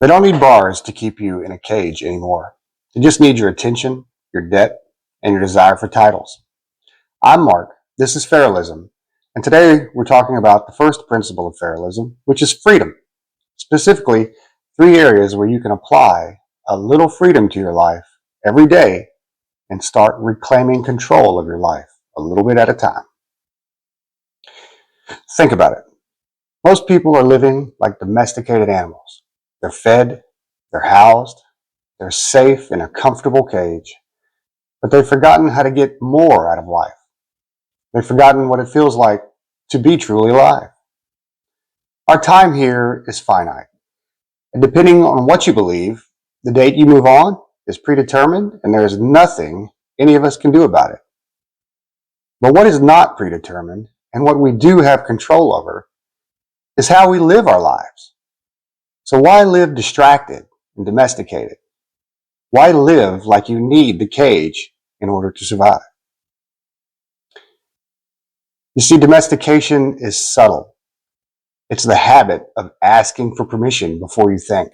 They don't need bars to keep you in a cage anymore. They just need your attention, your debt, and your desire for titles. I'm Mark. This is Feralism. And today we're talking about the first principle of Feralism, which is freedom. Specifically, 3 areas where you can apply a little freedom to your life every day and start reclaiming control of your life a little bit at a time. Think about it. Most people are living like domesticated animals. They're fed, they're housed, they're safe in a comfortable cage, but they've forgotten how to get more out of life. They've forgotten what it feels like to be truly alive. Our time here is finite, and depending on what you believe, the date you move on is predetermined, and there is nothing any of us can do about it. But what is not predetermined, and what we do have control over, is how we live our lives. So why live distracted and domesticated? Why live like you need the cage in order to survive? You see, domestication is subtle. It's the habit of asking for permission before you think.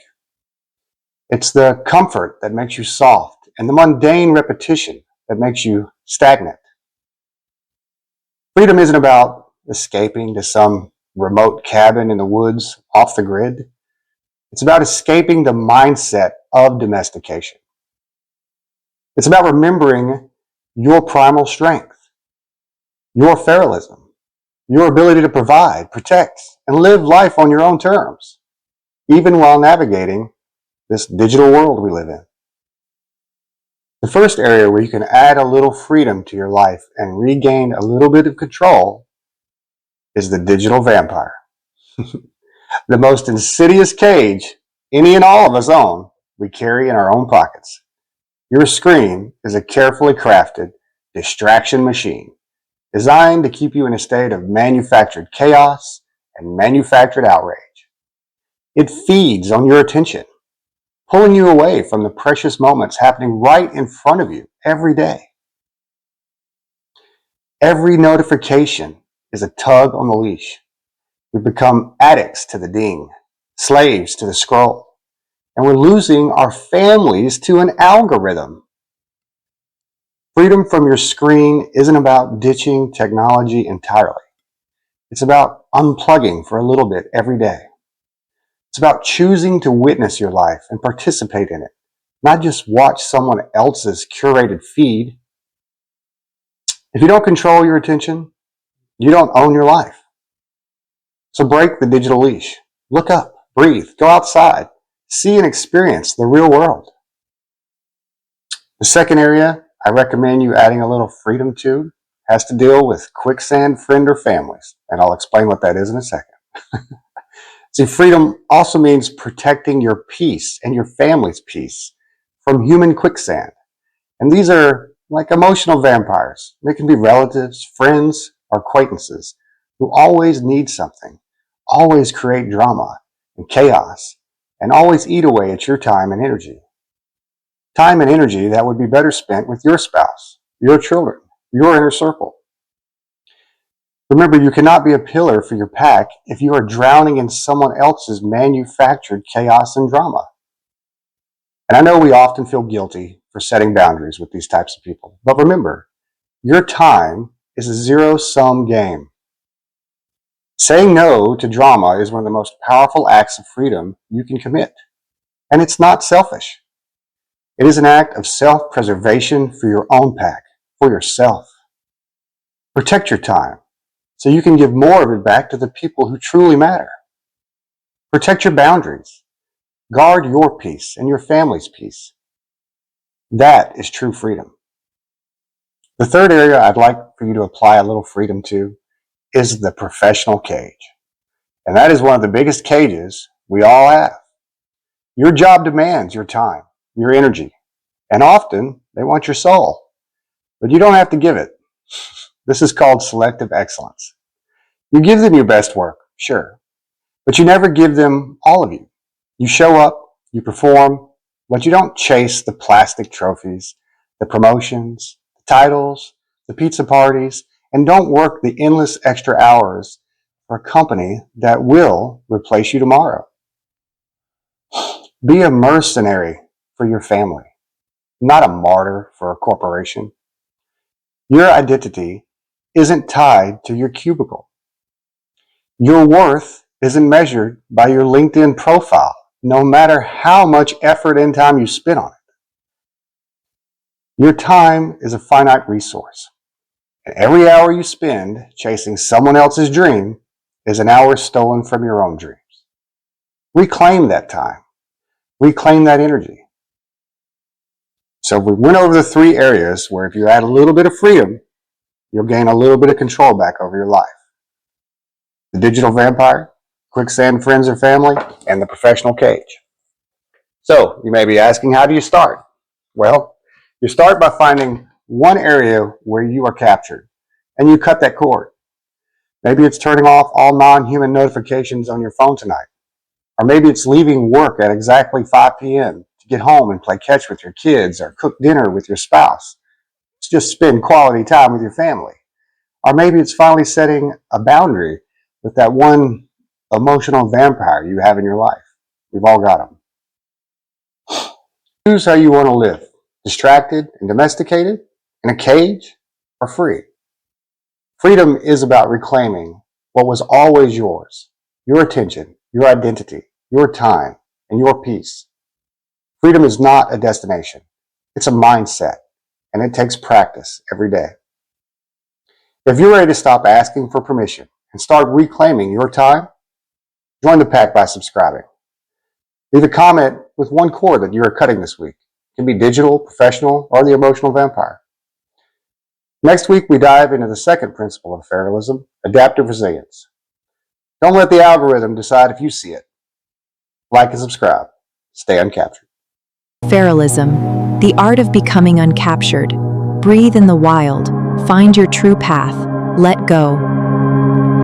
It's the comfort that makes you soft and the mundane repetition that makes you stagnant. Freedom isn't about escaping to some remote cabin in the woods off the grid. It's about escaping the mindset of domestication. It's about remembering your primal strength, your feralism, your ability to provide, protect, and live life on your own terms, even while navigating this digital world we live in. The first area where you can add a little freedom to your life and regain a little bit of control is the digital vampire. The most insidious cage any and all of us own, we carry in our own pockets. Your screen is a carefully crafted distraction machine designed to keep you in a state of manufactured chaos and manufactured outrage. It feeds on your attention, pulling you away from the precious moments happening right in front of you every day. Every notification is a tug on the leash. We become addicts to the ding, slaves to the scroll, and we're losing our families to an algorithm. Freedom from your screen isn't about ditching technology entirely. It's about unplugging for a little bit every day. It's about choosing to witness your life and participate in it, not just watch someone else's curated feed. If you don't control your attention, you don't own your life. So break the digital leash. Look up, breathe, go outside, see and experience the real world. The second area I recommend you adding a little freedom to has to deal with quicksand friend or families, and I'll explain what that is in a second. See, freedom also means protecting your peace and your family's peace from human quicksand. And these are like emotional vampires. They can be relatives, friends, or acquaintances who always need something, always create drama and chaos, and always eat away at your time and energy. Time and energy that would be better spent with your spouse, your children, your inner circle. Remember, you cannot be a pillar for your pack if you are drowning in someone else's manufactured chaos and drama. And I know we often feel guilty for setting boundaries with these types of people, but remember, your time is a zero-sum game. Saying no to drama is one of the most powerful acts of freedom you can commit. And it's not selfish. It is an act of self-preservation for your own pack, for yourself. Protect your time so you can give more of it back to the people who truly matter. Protect your boundaries. Guard your peace and your family's peace. That is true freedom. The third area I'd like for you to apply a little freedom to is the professional cage. And that is one of the biggest cages we all have. Your job demands your time, your energy, and often they want your soul. But you don't have to give it. This is called selective excellence. You give them your best work, sure, but you never give them all of you. You show up, you perform, but you don't chase the plastic trophies, the promotions, the titles, the pizza parties, and don't work the endless extra hours for a company that will replace you tomorrow. Be a mercenary for your family, not a martyr for a corporation. Your identity isn't tied to your cubicle. Your worth isn't measured by your LinkedIn profile, no matter how much effort and time you spend on it. Your time is a finite resource, and every hour you spend chasing someone else's dream is an hour stolen from your own dreams. Reclaim that time. Reclaim that energy. So we went over the 3 areas where if you add a little bit of freedom, you'll gain a little bit of control back over your life. The digital vampire, quicksand friends or family, and the professional cage. So you may be asking, how do you start? Well, you start by finding one area where you are captured, and you cut that cord. Maybe it's turning off all non-human notifications on your phone tonight. Or maybe it's leaving work at exactly 5 p.m. to get home and play catch with your kids or cook dinner with your spouse. It's just spend quality time with your family. Or maybe it's finally setting a boundary with that one emotional vampire you have in your life. We've all got them. Choose how you want to live. Distracted and domesticated, in a cage, or free. Freedom is about reclaiming what was always yours. Your attention, your identity, your time, and your peace. Freedom is not a destination. It's a mindset, and it takes practice every day. If you're ready to stop asking for permission and start reclaiming your time, join the pack by subscribing. Leave a comment with one cord that you are cutting this week. It can be digital, professional, or the emotional vampire. Next week, we dive into the second principle of Feralism, adaptive resilience. Don't let the algorithm decide if you see it. Like and subscribe. Stay uncaptured. Feralism, the art of becoming uncaptured. Breathe in the wild. Find your true path. Let go.